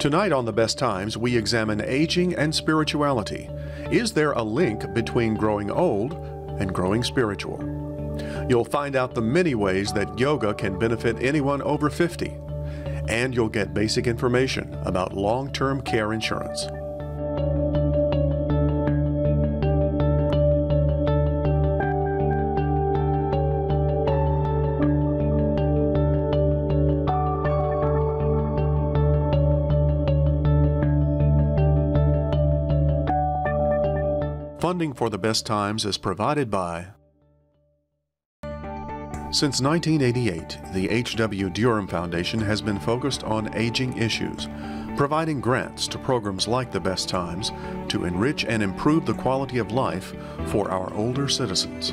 Tonight on The Best Times, we examine aging and spirituality. Is there a link between growing old and growing spiritual? You'll find out the many ways that yoga can benefit anyone over 50. And you'll get basic information about long-term care insurance. Funding for The Best Times is provided by... Since 1988, the H.W. Durham Foundation has been focused on aging issues, providing grants to programs like The Best Times to enrich and improve the quality of life for our older citizens.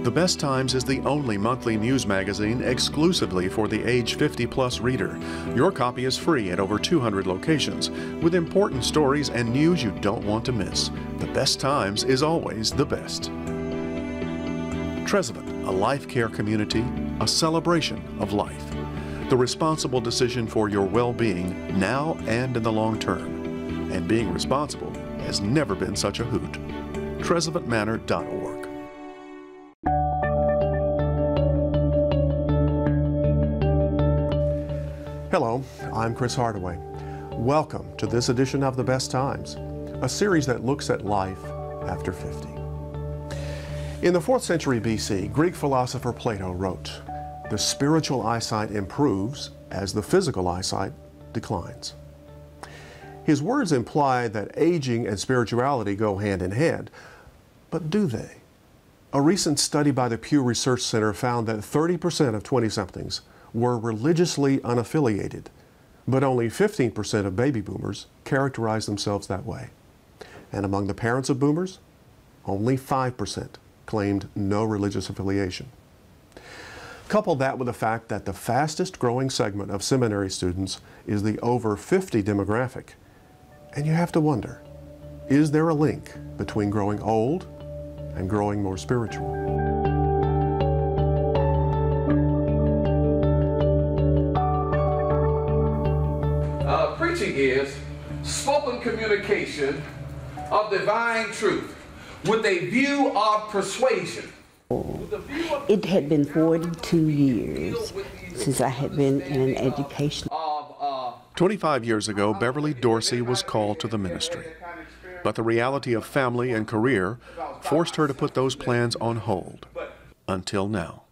The Best Times is the only monthly news magazine exclusively for the age 50-plus reader. Your copy is free at over 200 locations, with important stories and news you don't want to miss. The Best Times is always the best. Trezevant, a life care community, a celebration of life. The responsible decision for your well-being now and in the long term. And being responsible has never been such a hoot. TrezevantManor.org. Hello, I'm Chris Hardaway. Welcome to this edition of The Best Times, a series that looks at life after 50. In the 4th century BC, Greek philosopher Plato wrote, "The spiritual eyesight improves as the physical eyesight declines." His words imply that aging and spirituality go hand in hand, but do they? A recent study by the Pew Research Center found that 30% of 20-somethings were religiously unaffiliated, but only 15% of baby boomers characterized themselves that way. And among the parents of boomers, only 5% claimed no religious affiliation. Couple that with the fact that the fastest growing segment of seminary students is the over 50 demographic, and you have to wonder, is there a link between growing old and growing more spiritual? Preaching is spoken communication of divine truth with a view of persuasion. It had been 42 years since I had been in an education. 25 years ago, Beverly Dorsey was called to the ministry. But the reality of family and career forced her to put those plans on hold. Until now.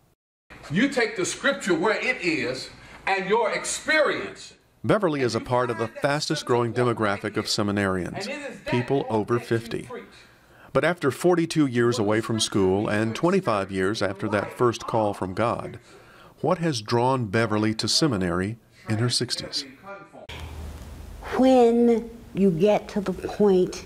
You take the scripture where it is and your experience. Beverly is a part of the fastest growing demographic of seminarians, people over 50. But after 42 years away from school and 25 years after that first call from God, what has drawn Beverly to seminary in her 60s? When you get to the point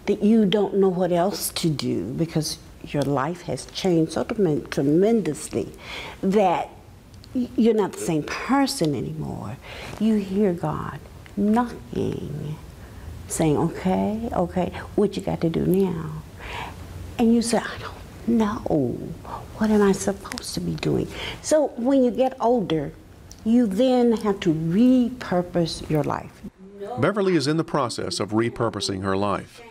that you don't know what else to do because your life has changed so tremendously that you're not the same person anymore. You hear God knocking, saying, okay, what you got to do now? And you say, I don't know. What am I supposed to be doing? So when you get older, you then have to repurpose your life. Beverly is in the process of repurposing her life.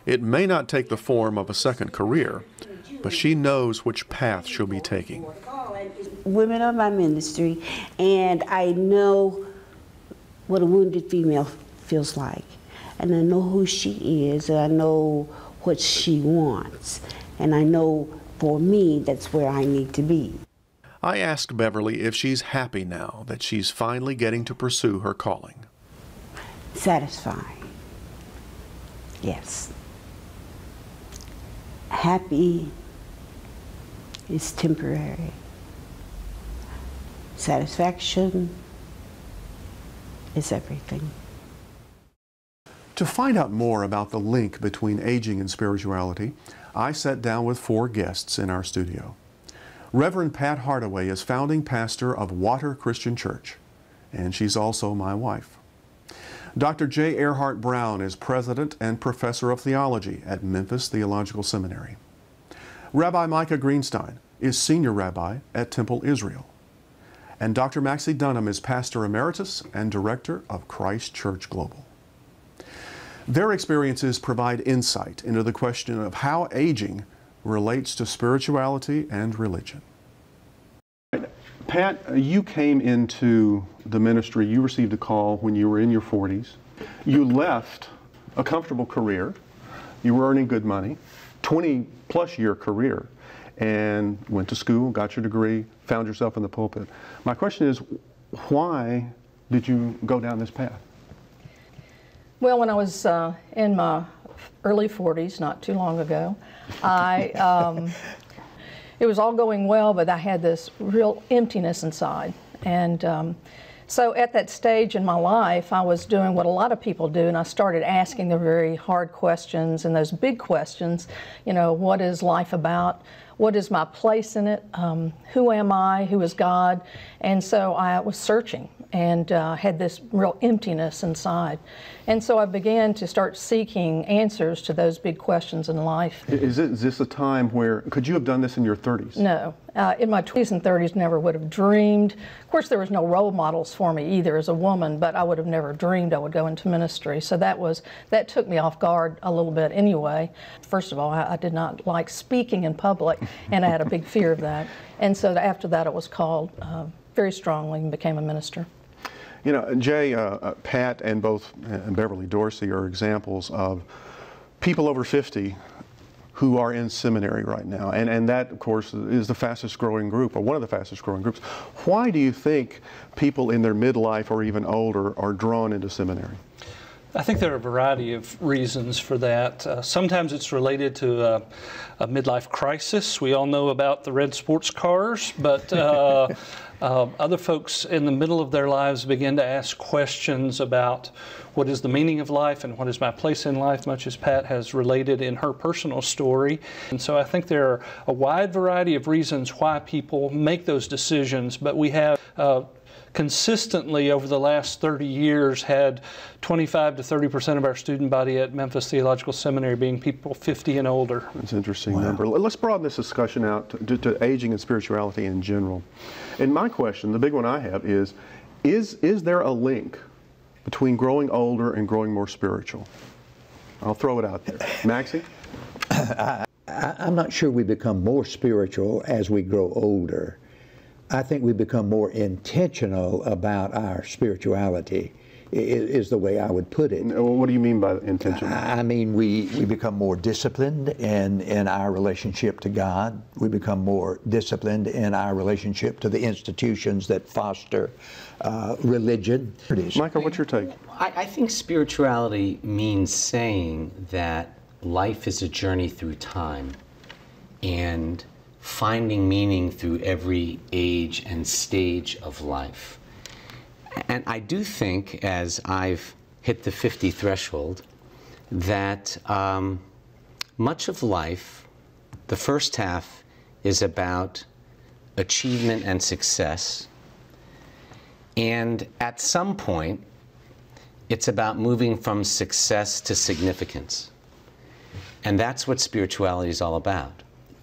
It may not take the form of a second career, but she knows which path she'll be taking. Women are my ministry, and I know what a wounded female feels like. And I know who she is, and I know what she wants. And I know, for me, that's where I need to be. I asked Beverly if she's happy now that she's finally getting to pursue her calling. Satisfying. Yes. Happy is temporary. Satisfaction is everything. To find out more about the link between aging and spirituality, I sat down with 4 guests in our studio. Reverend Pat Hardaway is founding pastor of Water Christian Church, and she's also my wife. Dr. J. Earhart Brown is president and professor of theology at Memphis Theological Seminary. Rabbi Micah Greenstein is senior rabbi at Temple Israel. And Dr. Maxie Dunham is Pastor Emeritus and Director of Christ Church Global. Their experiences provide insight into the question of how aging relates to spirituality and religion. Pat, you came into the ministry, you received a call when you were in your 40s. You left a comfortable career, you were earning good money, 20-plus year career, and went to school, got your degree, found yourself in the pulpit. My question is, why did you go down this path? Well, when I was in my early 40s, not too long ago, it was all going well, but I had this real emptiness inside. And so at that stage in my life, I was doing what a lot of people do, and I started asking the very hard questions and those big questions. You know, what is life about? What is my place in it? Who am I? Who is God? And so I was searching and had this real emptiness inside. And so I began to start seeking answers to those big questions in life. Is this a time where, could you have done this in your 30s? No. In my 20s and 30s, never would have dreamed. Of course, there was no role models for me either as a woman, but I would have never dreamed I would go into ministry. So that took me off guard a little bit anyway. First of all, I did not like speaking in public, and I had a big fear of that. And so after that, I was called very strongly and became a minister. You know, Jay, Pat, and both Beverly Dorsey are examples of people over 50 who are in seminary right now. And that, of course, is the fastest growing group, or one of the fastest growing groups. Why do you think people in their midlife or even older are drawn into seminary? I think there are a variety of reasons for that. Sometimes it's related to a midlife crisis. We all know about the red sports cars, but other folks in the middle of their lives begin to ask questions about what is the meaning of life and what is my place in life, much as Pat has related in her personal story. And so I think there are a wide variety of reasons why people make those decisions, but we have consistently over the last 30 years had 25 to 30% of our student body at Memphis Theological Seminary being people 50 and older. That's an interesting number. Let's broaden this discussion out to aging and spirituality in general. And my question, the big one I have is there a link between growing older and growing more spiritual? I'll throw it out there. Maxie? I'm not sure we become more spiritual as we grow older. I think we become more intentional about our spirituality, is the way I would put it. What do you mean by intentional? I mean, we become more disciplined in our relationship to God. We become more disciplined in our relationship to the institutions that foster religion. Michael, what's your take? I think spirituality means saying that life is a journey through time, and finding meaning through every age and stage of life. And I do think, as I've hit the 50 threshold, that much of life, the first half, is about achievement and success. And at some point, it's about moving from success to significance. And that's what spirituality is all about.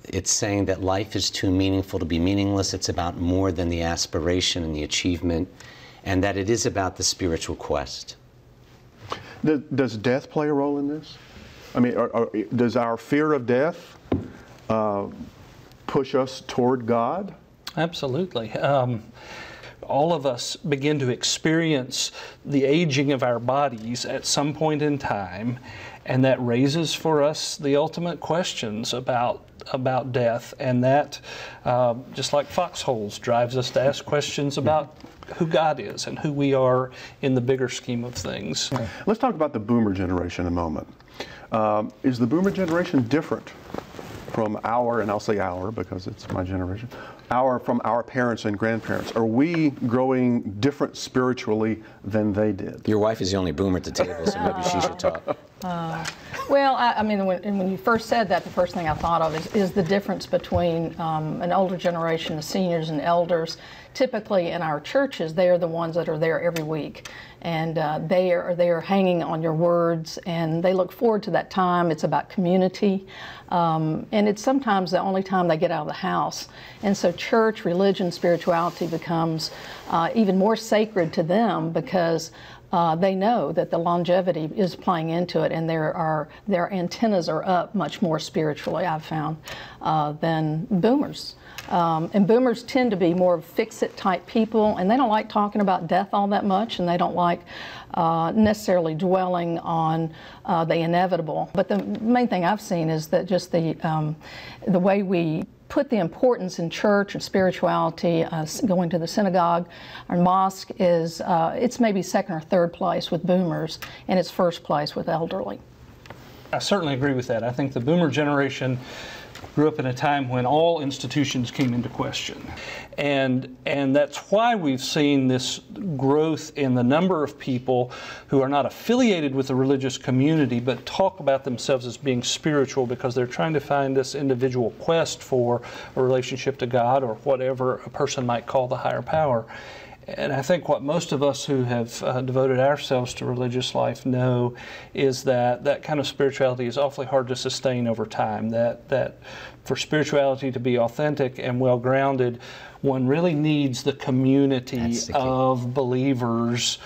It's saying that life is too meaningful to be meaningless. It's about more than the aspiration and the achievement, and that it is about the spiritual quest. Does death play a role in this? I mean, does our fear of death push us toward God? Absolutely. All of us begin to experience the aging of our bodies at some point in time, and that raises for us the ultimate questions about death, and that, just like foxholes, drives us to ask questions about who God is and who we are in the bigger scheme of things. Let's talk about the boomer generation a moment. Is the boomer generation different from our, and I'll say our because it's my generation, from our parents and grandparents? Are we growing different spiritually than they did? Your wife is the only boomer at the table, so maybe she should talk. Well, I mean, when you first said that, the first thing I thought of is the difference between an older generation, the seniors and elders. Typically in our churches, they are the ones that are there every week, and they are hanging on your words, and they look forward to that time. It's about community, and it's sometimes the only time they get out of the house. And so church, religion, spirituality becomes even more sacred to them because they know that the longevity is playing into it, and their antennas are up much more spiritually, I've found, than boomers. And boomers tend to be more fix-it type people, and they don't like talking about death all that much, and they don't like necessarily dwelling on the inevitable. But the main thing I've seen is that just the way we put the importance in church and spirituality, going to the synagogue or mosque, is it's maybe second or third place with boomers, and it's first place with elderly. I certainly agree with that. I think the boomer generation grew up in a time when all institutions came into question. And that's why we've seen this growth in the number of people who are not affiliated with the religious community but talk about themselves as being spiritual because they're trying to find this individual quest for a relationship to God or whatever a person might call the higher power. And I think what most of us who have devoted ourselves to religious life know is that that kind of spirituality is awfully hard to sustain over time. That for spirituality to be authentic and well-grounded, one really needs the community of believers.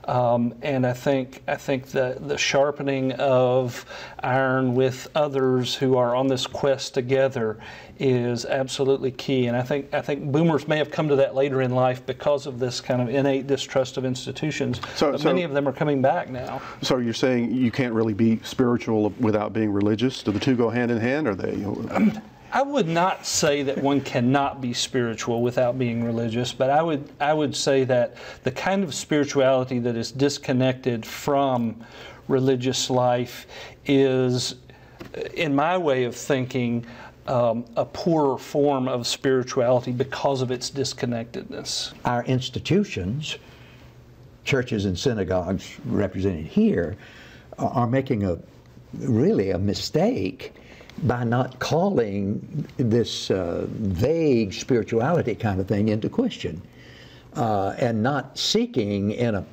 And I think the sharpening of iron with others who are on this quest together is absolutely key. And I think boomers may have come to that later in life because of this kind of innate distrust of institutions. But many of them are coming back now. So you're saying you can't really be spiritual without being religious? Do the two go hand in hand, or are they? I would not say that one cannot be spiritual without being religious, but I would say that the kind of spirituality that is disconnected from religious life is, in my way of thinking, a poorer form of spirituality because of its disconnectedness. Our institutions, churches and synagogues represented here, are making really a mistake by not calling this vague spirituality kind of thing into question, and not seeking in a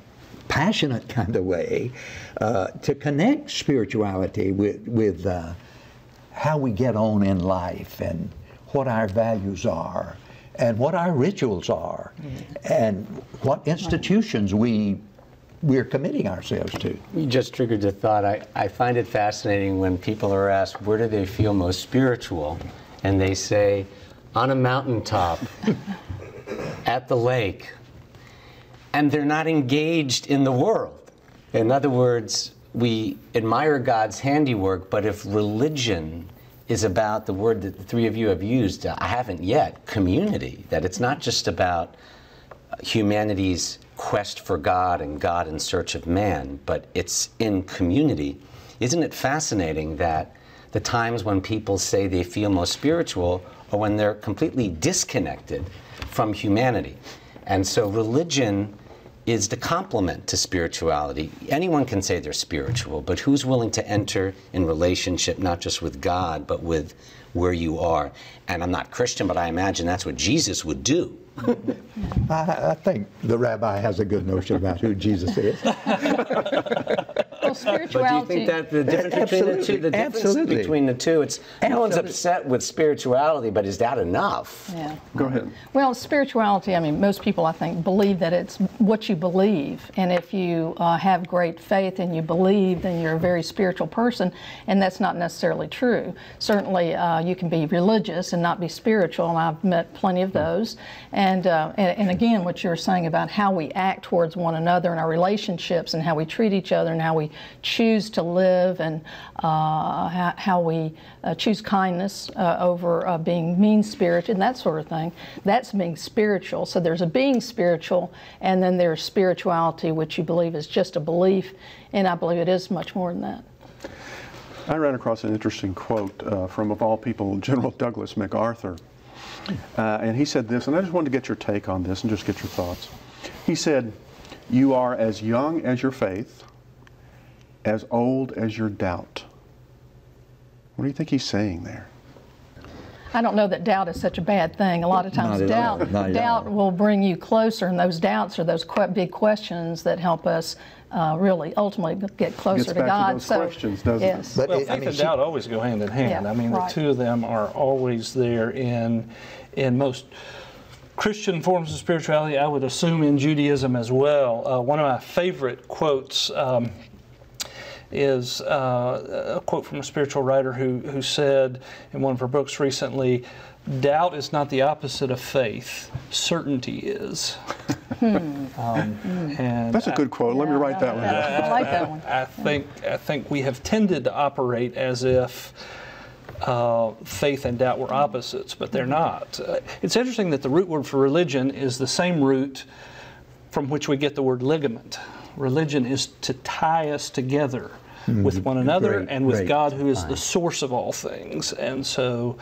passionate kind of way to connect spirituality with how we get on in life and what our values are and what our rituals are and what institutions we're committing ourselves to. You just triggered the thought. I find it fascinating when people are asked, where do they feel most spiritual? And they say, on a mountaintop, at the lake. And they're not engaged in the world. In other words, we admire God's handiwork, but if religion is about the word that the three of you have used, I haven't yet, community, that it's not just about humanity's quest for God and God in search of man, but it's in community. Isn't it fascinating that the times when people say they feel most spiritual are when they're completely disconnected from humanity? And so religion is the complement to spirituality. Anyone can say they're spiritual, but who's willing to enter in relationship not just with God, but with where you are? And I'm not Christian, but I imagine that's what Jesus would do. I think the rabbi has a good notion about who Jesus is. Well, spirituality. But do you think that the difference between the two, the difference between the two, it's no one's upset with spirituality, but is that enough? Yeah. Go ahead. Well, spirituality, I mean, most people, I think, believe that it's what you believe. And if you have great faith and you believe, then you're a very spiritual person, and that's not necessarily true. Certainly, you can be religious and not be spiritual, and I've met plenty of those. And again, what you were saying about how we act towards one another in our relationships and how we treat each other and how we choose to live and how we choose kindness over being mean-spirited and that sort of thing, that's being spiritual. So there's a being spiritual, and then there's spirituality, which you believe is just a belief, and I believe it is much more than that. I ran across an interesting quote from, of all people, General Douglas MacArthur. And he said this, and I just wanted to get your take on this and just get your thoughts. He said, "You are as young as your faith, as old as your doubt, What do you think he's saying there? I don't know that doubt is such a bad thing. A lot of times doubt will bring you closer, and those doubts are those big questions that help us really ultimately get closer to God. To those questions, doesn't it? But faith and doubt always go hand in hand. Yeah, I mean, the two of them are always there in most Christian forms of spirituality, I would assume in Judaism as well. One of my favorite quotes is a quote from a spiritual writer who said in one of her books recently, "Doubt is not the opposite of faith, certainty is." And that's a good quote. Let me write that one down. I like that one. I think we have tended to operate as if faith and doubt were opposites, but they're not. It's interesting that the root word for religion is the same root from which we get the word ligament. Religion is to tie us together with one another and with God, who is the source of all things. And so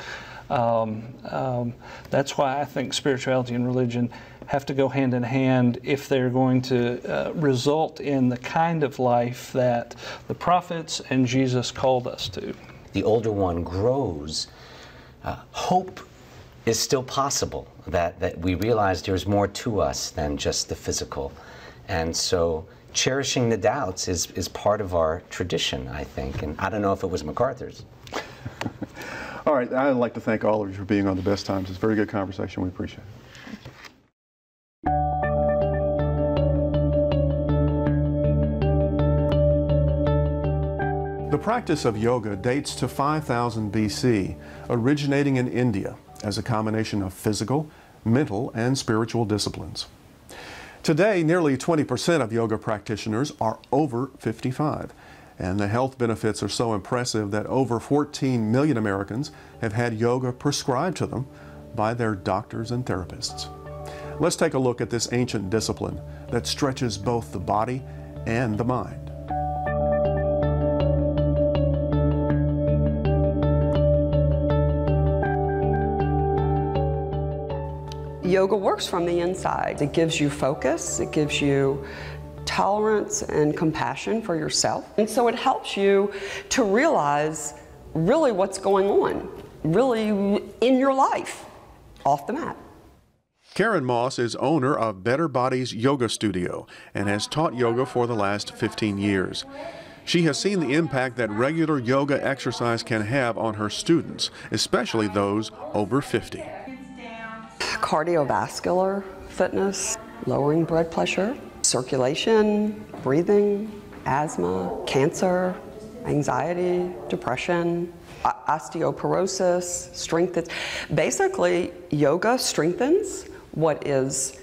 that's why I think spirituality and religion have to go hand in hand if they're going to result in the kind of life that the prophets and Jesus called us to. The older one grows, hope is still possible, that we realize there's more to us than just the physical. And so cherishing the doubts is part of our tradition, I think. And I don't know if it was MacArthur's. All right, I'd like to thank all of you for being on The Best Times. It's a very good conversation. We appreciate it. The practice of yoga dates to 5000 BC, originating in India as a combination of physical, mental, and spiritual disciplines. Today, nearly 20% of yoga practitioners are over 55, and the health benefits are so impressive that over 14 million Americans have had yoga prescribed to them by their doctors and therapists. Let's take a look at this ancient discipline that stretches both the body and the mind. Yoga works from the inside. It gives you focus, it gives you tolerance and compassion for yourself. And so it helps you to realize really what's going on, really in your life, off the mat. Karen Moss is owner of Better Bodies Yoga Studio and has taught yoga for the last 15 years. She has seen the impact that regular yoga exercise can have on her students, especially those over 50. Cardiovascular fitness, lowering blood pressure, circulation, breathing, asthma, cancer, anxiety, depression, osteoporosis, strength. Basically, yoga strengthens what is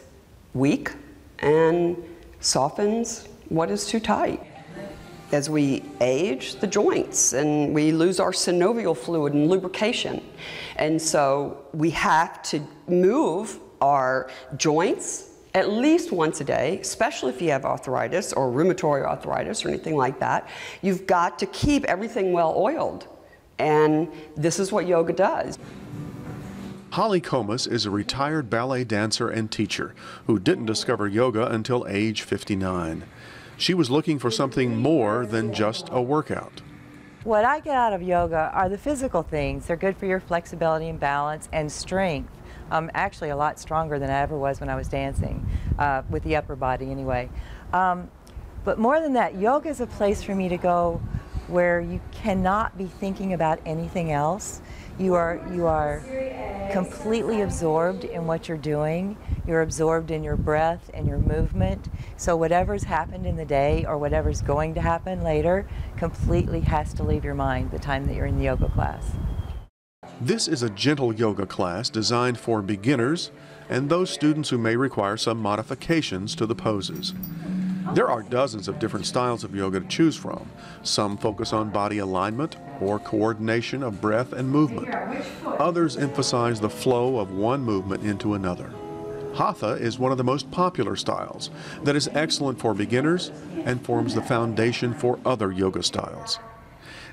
weak and softens what is too tight. As we age, the joints, and we lose our synovial fluid and lubrication. And so we have to move our joints at least once a day, especially if you have arthritis or rheumatoid arthritis or anything like that. You've got to keep everything well oiled. And this is what yoga does. Holly Comas is a retired ballet dancer and teacher who didn't discover yoga until age 59. She was looking for something more than just a workout. What I get out of yoga are the physical things. They're good for your flexibility and balance and strength. I'm actually a lot stronger than I ever was when I was dancing, with the upper body anyway. But more than that, yoga is a place for me to go where you cannot be thinking about anything else. You are completely absorbed in what you're doing. You're absorbed in your breath and your movement. So whatever's happened in the day or whatever's going to happen later completely has to leave your mind the time that you're in the yoga class. This is a gentle yoga class designed for beginners and those students who may require some modifications to the poses. There are dozens of different styles of yoga to choose from. Some focus on body alignment or coordination of breath and movement. Others emphasize the flow of one movement into another. Hatha is one of the most popular styles that is excellent for beginners and forms the foundation for other yoga styles.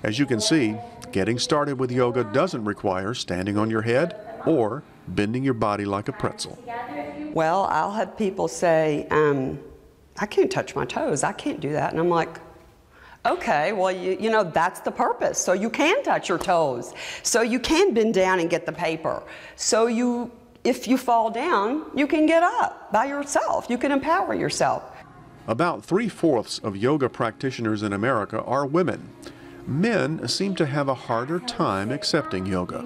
As you can see, getting started with yoga doesn't require standing on your head or bending your body like a pretzel. Well, I'll have people say, I can't touch my toes, I can't do that. And I'm like, Okay, well, you know, that's the purpose. So you can touch your toes. So you can bend down and get the paper. So if you fall down, you can get up by yourself. You can empower yourself. About 3/4 of yoga practitioners in America are women. Men seem to have a harder time accepting yoga.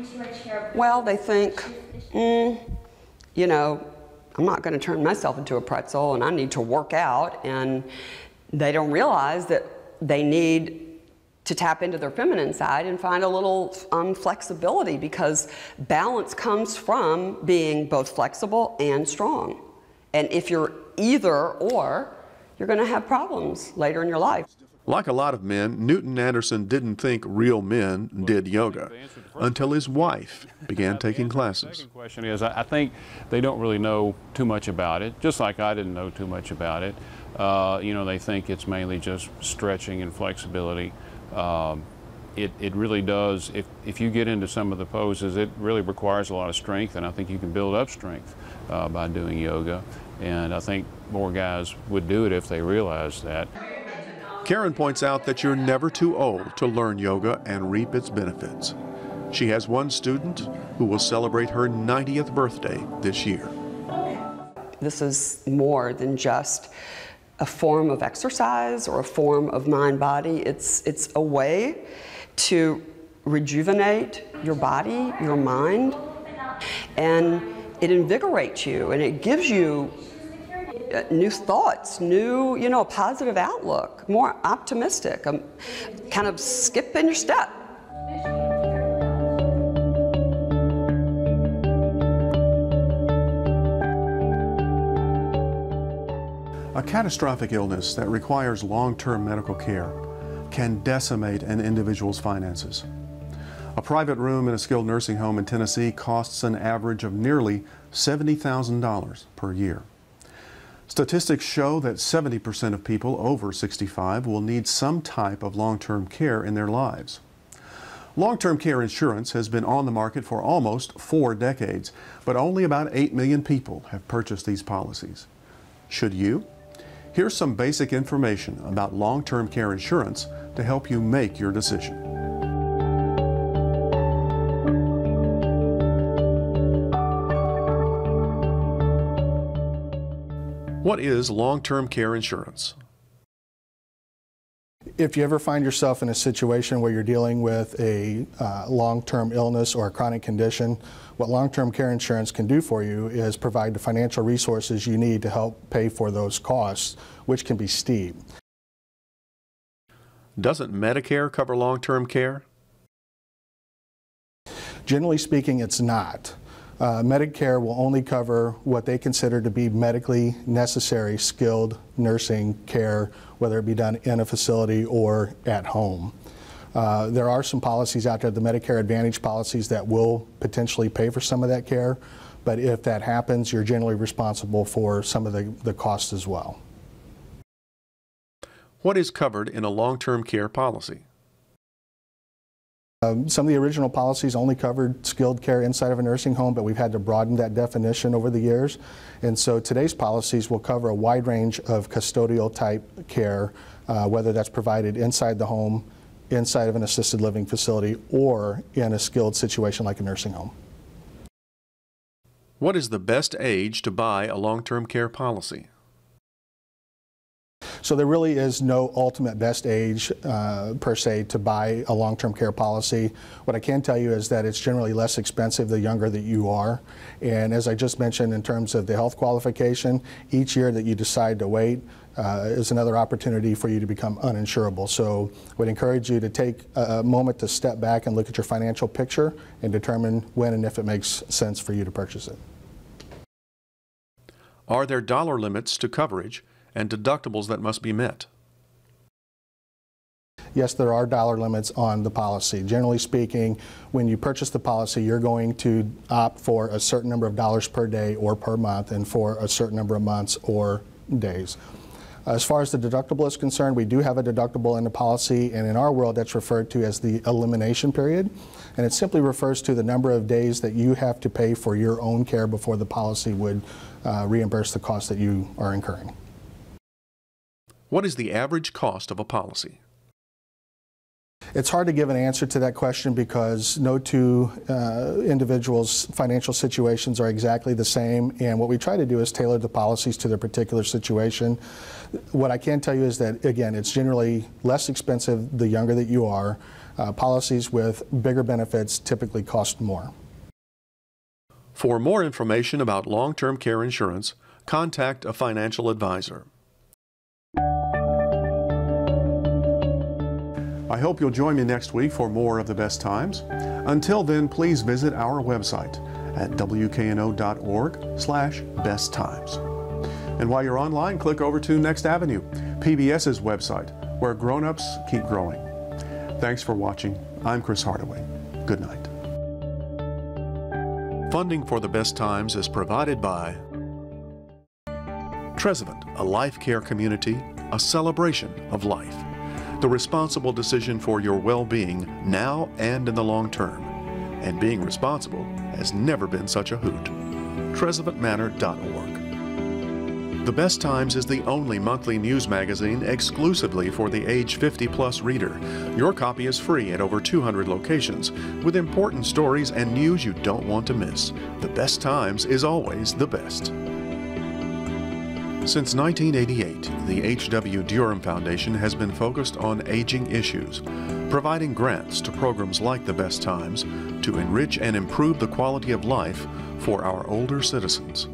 Well, they think, you know, I'm not going to turn myself into a pretzel and I need to work out. And they don't realize that they need to tap into their feminine side and find a little flexibility, because balance comes from being both flexible and strong. And if you're either or, you're going to have problems later in your life. Like a lot of men, Newton Anderson didn't think real men did yoga until his wife began taking classes. The second question is, I think they don't really know too much about it, just like I didn't know too much about it. You know, they think it's mainly just stretching and flexibility. It really does, if you get into some of the poses, it really requires a lot of strength, and I think you can build up strength by doing yoga. And I think more guys would do it if they realized that. Karen points out that you're never too old to learn yoga and reap its benefits. She has one student who will celebrate her 90th birthday this year. This is more than just a form of exercise or a form of mind-body. It's a way to rejuvenate your body, your mind, and it invigorates you and it gives you new thoughts, new, you know, positive outlook, more optimistic, kind of skip in your step. A catastrophic illness that requires long-term medical care can decimate an individual's finances. A private room in a skilled nursing home in Tennessee costs an average of nearly $70,000 per year. Statistics show that 70% of people over 65 will need some type of long-term care in their lives. Long-term care insurance has been on the market for almost 4 decades, but only about 8 million people have purchased these policies. Should you? Here's some basic information about long-term care insurance to help you make your decision. What is long-term care insurance? If you ever find yourself in a situation where you're dealing with a long-term illness or a chronic condition, what long-term care insurance can do for you is provide the financial resources you need to help pay for those costs, which can be steep. Doesn't Medicare cover long-term care? Generally speaking, it's not. Medicare will only cover what they consider to be medically necessary skilled nursing care, whether it be done in a facility or at home. There are some policies out there, the Medicare Advantage policies, that will potentially pay for some of that care, but if that happens, you're generally responsible for some of the costs as well. What is covered in a long-term care policy? Some of the original policies only covered skilled care inside of a nursing home, but we've had to broaden that definition over the years. And so today's policies will cover a wide range of custodial type care, whether that's provided inside the home, inside of an assisted living facility, or in a skilled situation like a nursing home. What is the best age to buy a long-term care policy? So there really is no ultimate best age per se to buy a long-term care policy. What I can tell you is that it's generally less expensive the younger that you are. And as I just mentioned, in terms of the health qualification, each year that you decide to wait is another opportunity for you to become uninsurable. So I would encourage you to take a moment to step back and look at your financial picture and determine when and if it makes sense for you to purchase it. Are there dollar limits to coverage and deductibles that must be met? Yes, there are dollar limits on the policy. Generally speaking, when you purchase the policy, you're going to opt for a certain number of dollars per day or per month, and for a certain number of months or days. As far as the deductible is concerned, we do have a deductible in the policy, and in our world that's referred to as the elimination period. And it simply refers to the number of days that you have to pay for your own care before the policy would reimburse the cost that you are incurring. What is the average cost of a policy? It's hard to give an answer to that question because no two individuals' financial situations are exactly the same, and what we try to do is tailor the policies to their particular situation. What I can tell you is that, again, it's generally less expensive the younger that you are. Policies with bigger benefits typically cost more. For more information about long-term care insurance, contact a financial advisor. I hope you'll join me next week for more of The Best Times. Until then, please visit our website at wkno.org/besttimes. And while you're online, click over to Next Avenue, PBS's website, where grown-ups keep growing. Thanks for watching. I'm Chris Hardaway. Good night. Funding for The Best Times is provided by Trezevant, a life care community, a celebration of life. The responsible decision for your well-being now and in the long term. And being responsible has never been such a hoot. TrezevantManor.org. The Best Times is the only monthly news magazine exclusively for the age 50-plus reader. Your copy is free at over 200 locations with important stories and news you don't want to miss. The Best Times is always the best. Since 1988, the H.W. Durham Foundation has been focused on aging issues, providing grants to programs like The Best Times to enrich and improve the quality of life for our older citizens.